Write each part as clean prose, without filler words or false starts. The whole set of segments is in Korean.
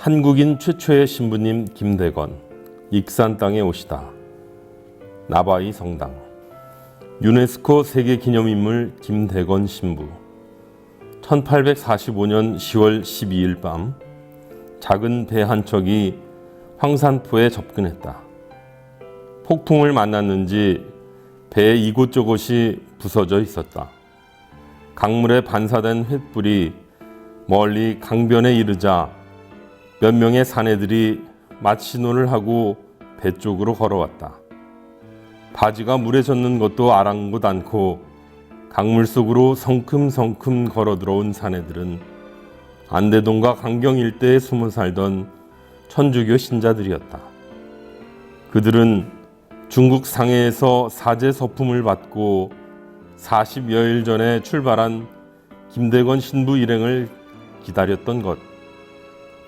한국인 최초의 신부님 김대건, 익산 땅에 오시다. 나바이 성당. 유네스코 세계기념인물 김대건 신부. 1845년 10월 12일 밤 작은 배 한 척이 황산포에 접근했다. 폭풍을 만났는지 배의 이곳저곳이 부서져 있었다. 강물에 반사된 횃불이 멀리 강변에 이르자 몇 명의 사내들이 맞신호를 하고 배 쪽으로 걸어왔다. 바지가 물에 젖는 것도 아랑곳 않고 강물 속으로 성큼성큼 걸어 들어온 사내들은 안대동과 강경 일대에 숨어 살던 천주교 신자들이었다. 그들은 중국 상해에서 사제 서품을 받고 40여일 전에 출발한 김대건 신부 일행을 기다렸던 것.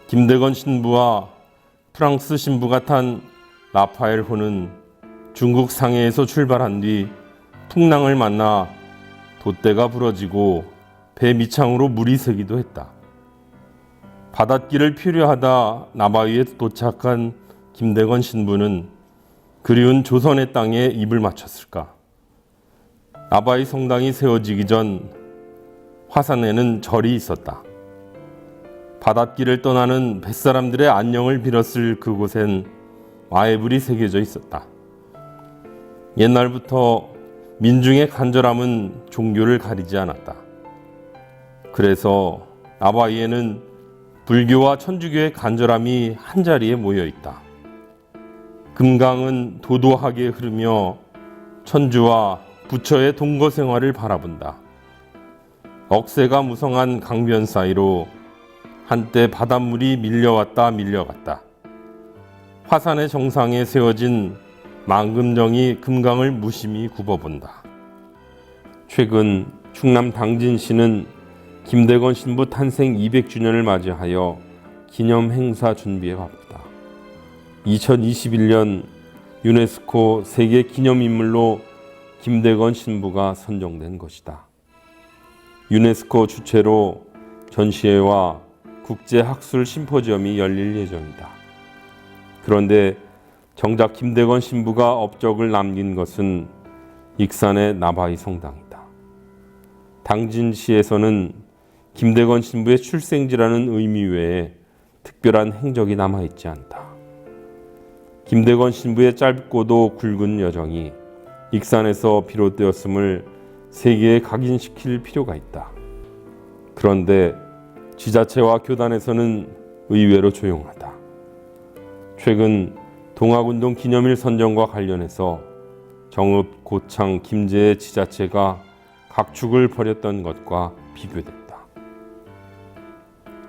김대건 신부와 프랑스 신부가 탄 라파엘 호는 중국 상해에서 출발한 뒤 풍랑을 만나 돛대가 부러지고 배 밑창으로 물이 새기도 했다. 바닷길을 필요하다 나바위에 도착한 김대건 신부는 그리운 조선의 땅에 입을 맞췄을까. 나바위 성당이 세워지기 전 화산에는 절이 있었다. 바닷길을 떠나는 뱃사람들의 안녕을 빌었을 그곳엔 마애불이 새겨져 있었다. 옛날부터 민중의 간절함은 종교를 가리지 않았다. 그래서 나바위에는 불교와 천주교의 간절함이 한자리에 모여 있다. 금강은 도도하게 흐르며 천주와 부처의 동거 생활을 바라본다. 억새가 무성한 강변 사이로 한때 바닷물이 밀려왔다 밀려갔다. 화산의 정상에 세워진 망금정이 금강을 무심히 굽어본다. 최근 충남 당진시는 김대건 신부 탄생 200주년을 맞이하여 기념 행사 준비에 바쁘다. 2021년 유네스코 세계 기념인물로 김대건 신부가 선정된 것이다. 유네스코 주최로 전시회와 국제학술 심포지엄이 열릴 예정이다. 그런데 정작 김대건 신부가 업적을 남긴 것은 익산의 나바위 성당이다. 당진시에서는 김대건 신부의 출생지라는 의미 외에 특별한 행적이 남아있지 않다. 김대건 신부의 짧고도 굵은 여정이 익산에서 비롯되었음을 세계에 각인시킬 필요가 있다. 그런데 지자체와 교단에서는 의외로 조용하다. 최근 동학운동 기념일 선정과 관련해서 정읍, 고창, 김제의 지자체가 각축을 벌였던 것과 비교됐다.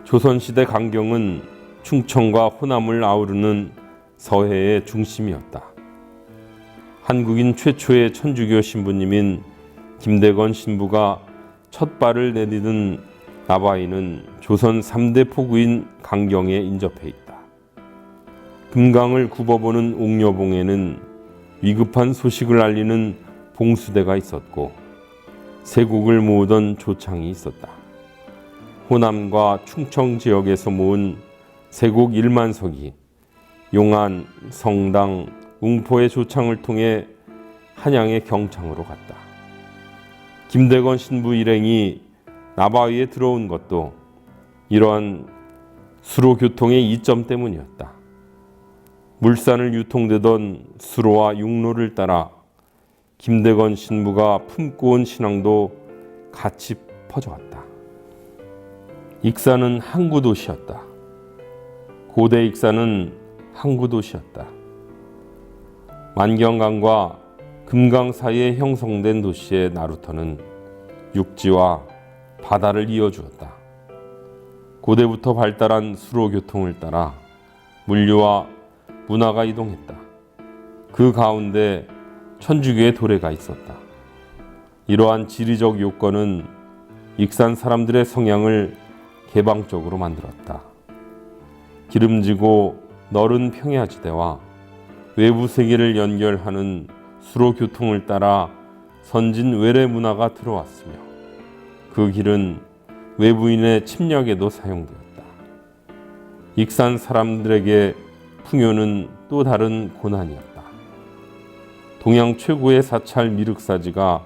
조선시대 강경은 충청과 호남을 아우르는 서해의 중심이었다. 한국인 최초의 천주교 신부님인 김대건 신부가 첫 발을 내디딘 나바위는 조선 3대 포구인 강경에 인접해 있다. 금강을 굽어보는 옥녀봉에는 위급한 소식을 알리는 봉수대가 있었고 세곡을 모으던 조창이 있었다. 호남과 충청 지역에서 모은 세곡 1만석이 용안, 성당, 웅포의 조창을 통해 한양의 경창으로 갔다. 김대건 신부 일행이 나바위에 들어온 것도 이러한 수로교통의 이점 때문이었다. 물산을 유통되던 수로와 육로를 따라 김대건 신부가 품고 온 신앙도 같이 퍼져갔다. 익산은 항구도시였다. 고대 익산은 항구도시였다. 만경강과 금강 사이에 형성된 도시의 나루터는 육지와 바다를 이어주었다. 고대부터 발달한 수로교통을 따라 물류와 문화가 이동했다. 그 가운데 천주교의 도래가 있었다. 이러한 지리적 요건은 익산 사람들의 성향을 개방적으로 만들었다. 기름지고 넓은 평야지대와 외부 세계를 연결하는 수로교통을 따라 선진 외래 문화가 들어왔으며 그 길은 외부인의 침략에도 사용되었다. 익산 사람들에게 풍요는 또 다른 고난이었다. 동양 최고의 사찰 미륵사지가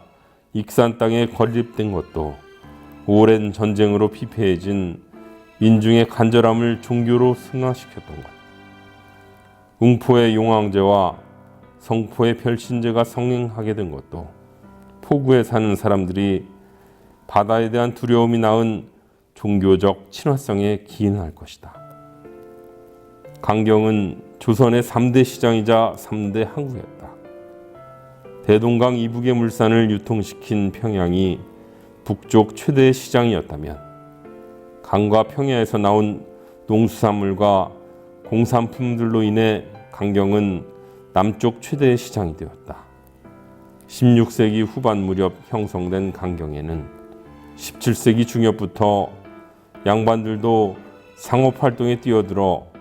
익산 땅에 건립된 것도 오랜 전쟁으로 피폐해진 민중의 간절함을 종교로 승화시켰던 것. 웅포의 용왕제와 성포의 별신제가 성행하게 된 것도 포구에 사는 사람들이 바다에 대한 두려움이 낳은 종교적 친화성에 기인할 것이다. 강경은 조선의 3대 시장이자 3대 항구였다. 대동강 이북의 물산을 유통시킨 평양이 북쪽 최대의 시장이었다면 강과 평야에서 나온 농수산물과 공산품들로 인해 강경은 남쪽 최대의 시장이 되었다. 16세기 후반 무렵 형성된 강경에는 17세기 중엽부터 양반들도 상업활동에 뛰어들어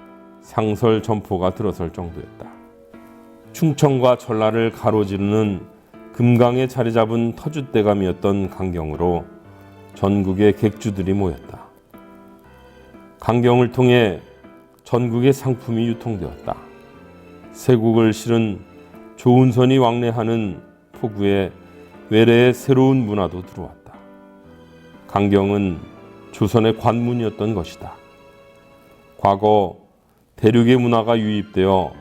상설 점포가 들어설 정도였다. 충청과 전라를 가로지르는 금강에 자리 잡은 터줏대감이었던 강경으로 전국의 객주들이 모였다. 강경을 통해 전국의 상품이 유통되었다. 세국을 실은 조운선이 왕래하는 포구에 외래의 새로운 문화도 들어왔다. 강경은 조선의 관문이었던 것이다. 과거 대륙의 문화가 유입되어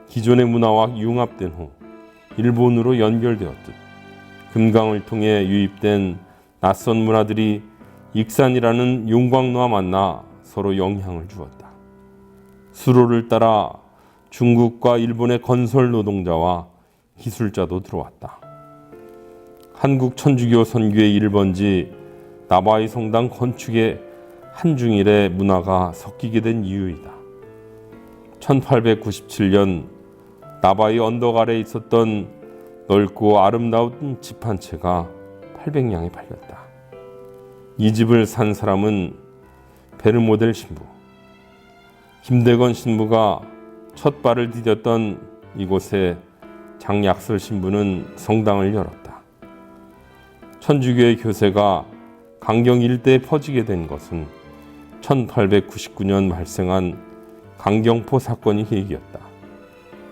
기존의 문화와 융합된 후 일본으로 연결되었듯 금강을 통해 유입된 낯선 문화들이 익산이라는 용광로와 만나 서로 영향을 주었다. 수로를 따라 중국과 일본의 건설 노동자와 기술자도 들어왔다. 한국 천주교 선교의 1번지 나바이 성당 건축에 한중일의 문화가 섞이게 된 이유이다. 1897년 나바이 언덕 아래에 있었던 넓고 아름다운 집 한 채가 800냥에 팔렸다. 이 집을 산 사람은 베르모델 신부. 김대건 신부가 첫 발을 디뎠던 이곳에 장약설 신부는 성당을 열었다. 천주교의 교세가 강경 일대에 퍼지게 된 것은 1899년 발생한 강경포 사건이 계기였다.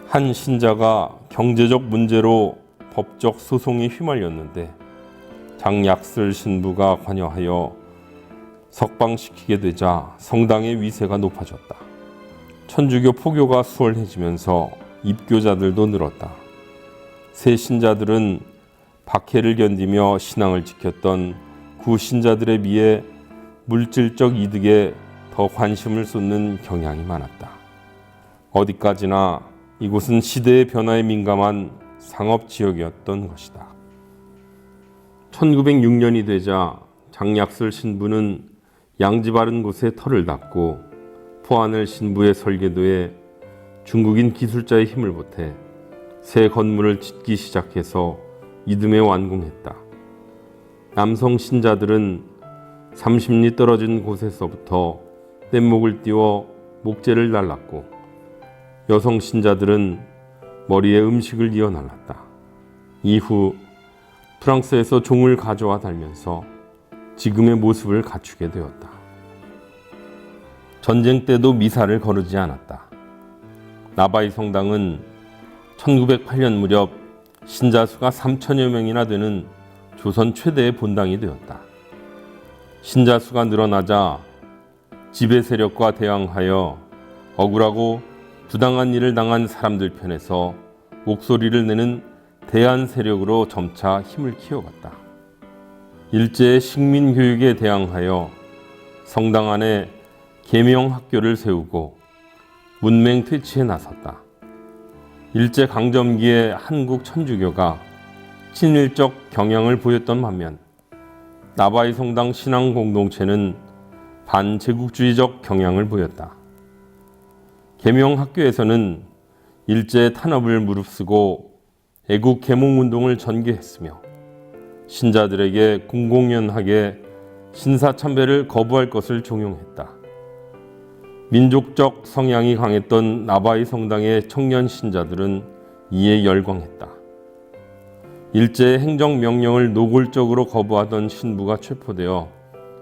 한 신자가 경제적 문제로 법적 소송에 휘말렸는데 장약설 신부가 관여하여 석방시키게 되자 성당의 위세가 높아졌다. 천주교 포교가 수월해지면서 입교자들도 늘었다. 새 신자들은 박해를 견디며 신앙을 지켰던 구신자들에 비해 물질적 이득에 더 관심을 쏟는 경향이 많았다. 어디까지나 이곳은 시대의 변화에 민감한 상업지역이었던 것이다. 1906년이 되자 장약설 신부는 양지 바른 곳에 터를 닫고 포안을 신부의 설계도에 중국인 기술자의 힘을 보태 새 건물을 짓기 시작해서 이듬해 완공했다. 남성 신자들은 30리 떨어진 곳에서부터 뗏목을 띄워 목재를 날랐고 여성 신자들은 머리에 음식을 이어 날랐다. 이후 프랑스에서 종을 가져와 달면서 지금의 모습을 갖추게 되었다. 전쟁 때도 미사를 거르지 않았다. 나바이 성당은 1908년 무렵 신자 수가 3천여 명이나 되는 조선 최대의 본당이 되었다. 신자 수가 늘어나자 지배 세력과 대항하여 억울하고 부당한 일을 당한 사람들 편에서 목소리를 내는 대안 세력으로 점차 힘을 키워갔다. 일제의 식민 교육에 대항하여 성당 안에 계명 학교를 세우고 문맹 퇴치에 나섰다. 일제 강점기에 한국 천주교가 친일적 경향을 보였던 반면 나바이 성당 신앙 공동체는 반제국주의적 경향을 보였다. 계명 학교에서는 일제 탄압을 무릅쓰고 애국 계몽 운동을 전개했으며 신자들에게 공공연하게 신사참배를 거부할 것을 종용했다. 민족적 성향이 강했던 나바이 성당의 청년 신자들은 이에 열광했다. 일제의 행정명령을 노골적으로 거부하던 신부가 체포되어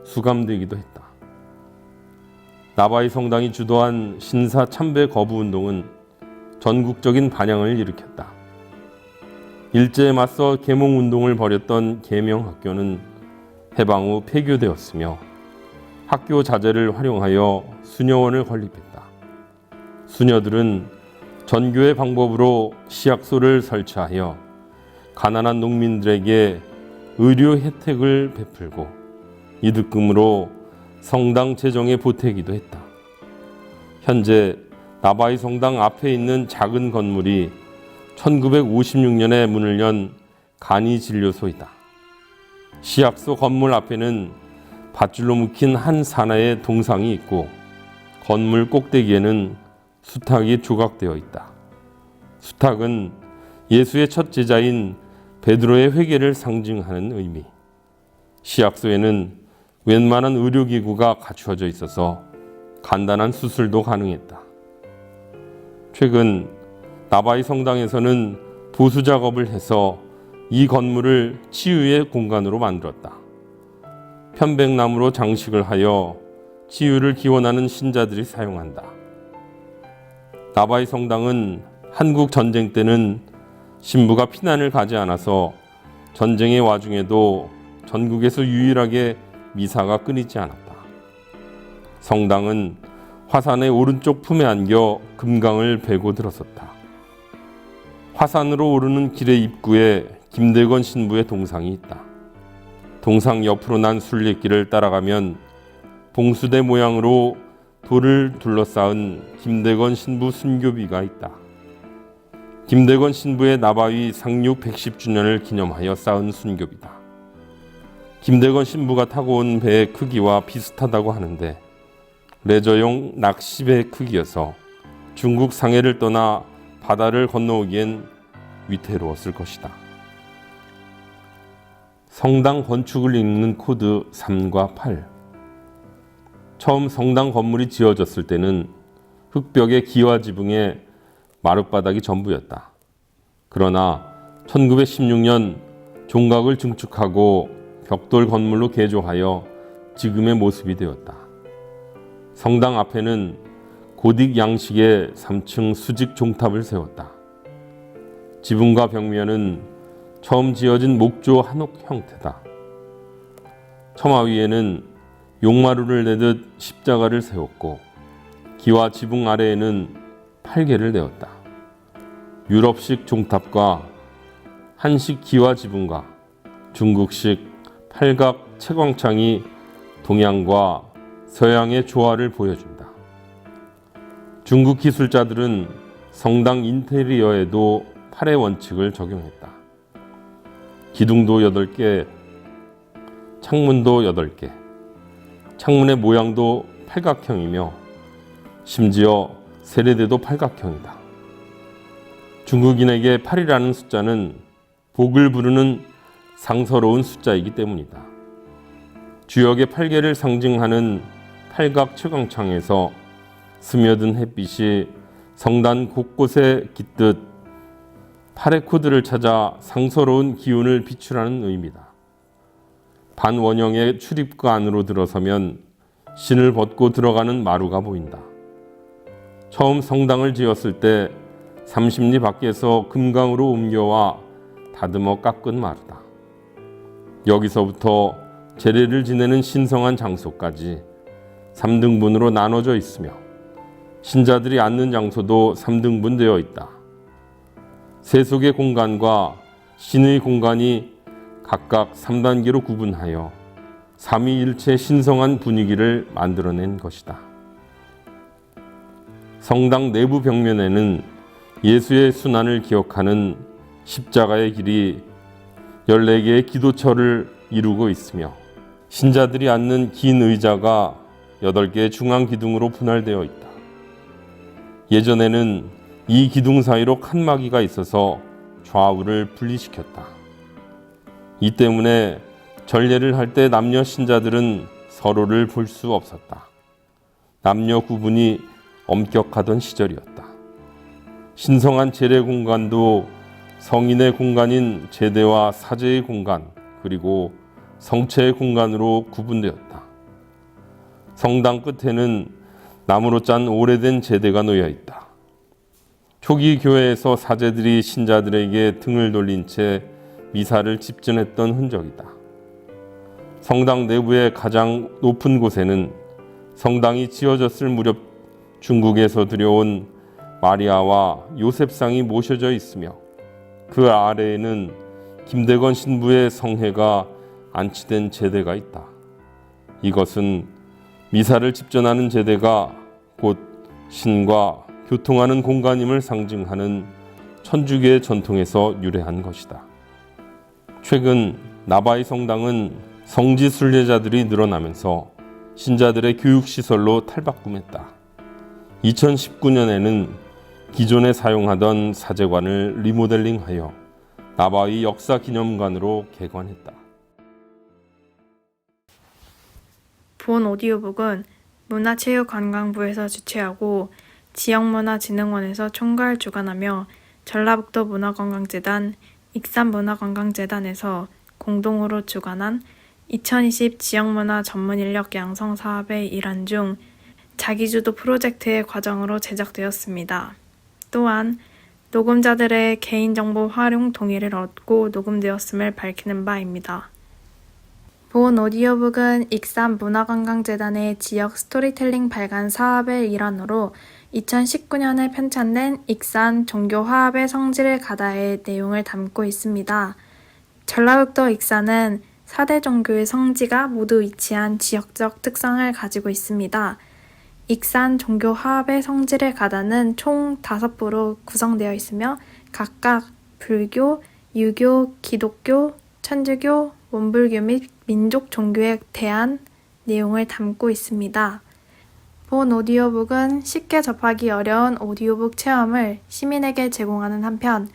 수감되기도 했다. 나바이 성당이 주도한 신사 참배 거부 운동은 전국적인 반향을 일으켰다. 일제에 맞서 계몽 운동을 벌였던 계명학교는 해방 후 폐교되었으며 학교 자재를 활용하여 수녀원을 건립했다. 수녀들은 전교의 방법으로 시약소를 설치하여 가난한 농민들에게 의료 혜택을 베풀고 이득금으로 성당 재정에 보태기도 했다. 현재 나바이 성당 앞에 있는 작은 건물이 1956년에 문을 연 간이진료소이다. 시약소 건물 앞에는 밧줄로 묶인 한 사나의 동상이 있고 건물 꼭대기에는 수탉이 조각되어 있다. 수탉은 예수의 첫 제자인 베드로의 회개를 상징하는 의미. 시약소에는 웬만한 의료기구가 갖추어져 있어서 간단한 수술도 가능했다. 최근 나바이 성당에서는 보수 작업을 해서 이 건물을 치유의 공간으로 만들었다. 편백나무로 장식을 하여 치유를 기원하는 신자들이 사용한다. 나바이 성당은 한국 전쟁 때는 신부가 피난을 가지 않아서 전쟁의 와중에도 전국에서 유일하게 미사가 끊이지 않았다. 성당은 화산의 오른쪽 품에 안겨 금강을 베고 들어섰다. 화산으로 오르는 길의 입구에 김대건 신부의 동상이 있다. 동상 옆으로 난 순례길을 따라가면 봉수대 모양으로 돌을 둘러싸은 김대건 신부 순교비가 있다. 김대건 신부의 나바위 상륙 110주년을 기념하여 쌓은 순교비다. 김대건 신부가 타고 온 배의 크기와 비슷하다고 하는데 레저용 낚시배의 크기여서 중국 상해를 떠나 바다를 건너오기엔 위태로웠을 것이다. 성당 건축을 읽는 코드 3과 8. 처음 성당 건물이 지어졌을 때는 흙벽의 기와 지붕에 마룻바닥이 전부였다. 그러나 1916년 종각을 증축하고 벽돌 건물로 개조하여 지금의 모습이 되었다. 성당 앞에는 고딕 양식의 3층 수직 종탑을 세웠다. 지붕과 벽면은 처음 지어진 목조 한옥 형태다. 처마 위에는 용마루를 내듯 십자가를 세웠고 기와 지붕 아래에는 팔개를 내었다. 유럽식 종탑과 한식 기와 지붕과 중국식 팔각 채광창이 동양과 서양의 조화를 보여준다. 중국 기술자들은 성당 인테리어에도 8의 원칙을 적용했다. 기둥도 8개, 창문도 8개, 창문의 모양도 팔각형이며 심지어 세례대도 팔각형이다. 중국인에게 8이라는 숫자는 복을 부르는 상서로운 숫자이기 때문이다. 주역의 팔개를 상징하는 팔각 채광창에서 스며든 햇빛이 성단 곳곳에 깃듯 8의 코드를 찾아 상서로운 기운을 비추라는 의미다. 반원형의 출입구 안으로 들어서면 신을 벗고 들어가는 마루가 보인다. 처음 성당을 지었을 때 30리 밖에서 금강으로 옮겨와 다듬어 깎은 마루다. 여기서부터 제례를 지내는 신성한 장소까지 3등분으로 나눠져 있으며 신자들이 앉는 장소도 3등분되어 있다. 세속의 공간과 신의 공간이 각각 3단계로 구분하여 삼위일체 신성한 분위기를 만들어낸 것이다. 성당 내부 벽면에는 예수의 순환을 기억하는 십자가의 길이 14개의 기도처를 이루고 있으며 신자들이 앉는 긴 의자가 8개의 중앙 기둥으로 분할되어 있다. 예전에는 이 기둥 사이로 칸막이가 있어서 좌우를 분리시켰다. 이 때문에 전례를 할 때 남녀 신자들은 서로를 볼 수 없었다. 남녀 구분이 엄격하던 시절이었다. 신성한 제례 공간도 성인의 공간인 제대와 사제의 공간 그리고 성체의 공간으로 구분되었다. 성당 끝에는 나무로 짠 오래된 제대가 놓여 있다. 초기 교회에서 사제들이 신자들에게 등을 돌린 채 미사를 집전했던 흔적이다. 성당 내부의 가장 높은 곳에는 성당이 지어졌을 무렵 중국에서 들여온 마리아와 요셉상이 모셔져 있으며 그 아래에는 김대건 신부의 성회가 안치된 제대가 있다. 이것은 미사를 집전하는 제대가 곧 신과 교통하는 공간임을 상징하는 천주교의 전통에서 유래한 것이다. 최근 나바이 성당은 성지 순례자들이 늘어나면서 신자들의 교육시설로 탈바꿈했다. 2019년에는 기존에 사용하던 사제관을 리모델링하여 나바이 역사기념관으로 개관했다. 본 오디오북은 문화체육관광부에서 주최하고 지역문화진흥원에서 총괄 주관하며 전라북도 문화관광재단, 익산문화관광재단에서 공동으로 주관한 2020 지역문화 전문인력 양성 사업의 일환 중 자기주도 프로젝트의 과정으로 제작되었습니다. 또한 녹음자들의 개인정보 활용 동의를 얻고 녹음되었음을 밝히는 바입니다. 본 오디오북은 익산문화관광재단의 지역 스토리텔링 발간 사업의 일환으로 2019년에 편찬된 익산 종교화합의 성지를 가다의 내용을 담고 있습니다. 전라북도 익산은 4대 종교의 성지가 모두 위치한 지역적 특성을 가지고 있습니다. 익산 종교화합의 성지를 가다는 총 5부로 구성되어 있으며 각각 불교, 유교, 기독교, 천주교, 원불교 및 민족 종교에 대한 내용을 담고 있습니다. 본 오디오북은 쉽게 접하기 어려운 오디오북 체험을 시민에게 제공하는 한편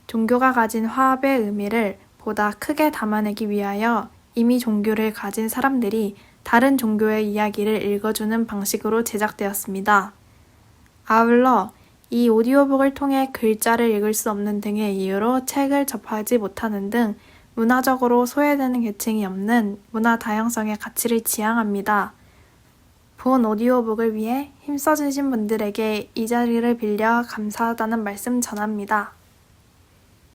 종교가 가진 화합의 의미를 보다 크게 담아내기 위하여 이미 종교를 가진 사람들이 다른 종교의 이야기를 읽어주는 방식으로 제작되었습니다. 아울러 이 오디오북을 통해 글자를 읽을 수 없는 등의 이유로 책을 접하지 못하는 등 문화적으로 소외되는 계층이 없는 문화 다양성의 가치를 지향합니다. 본 오디오북을 위해 힘써주신 분들에게 이 자리를 빌려 감사하다는 말씀 전합니다.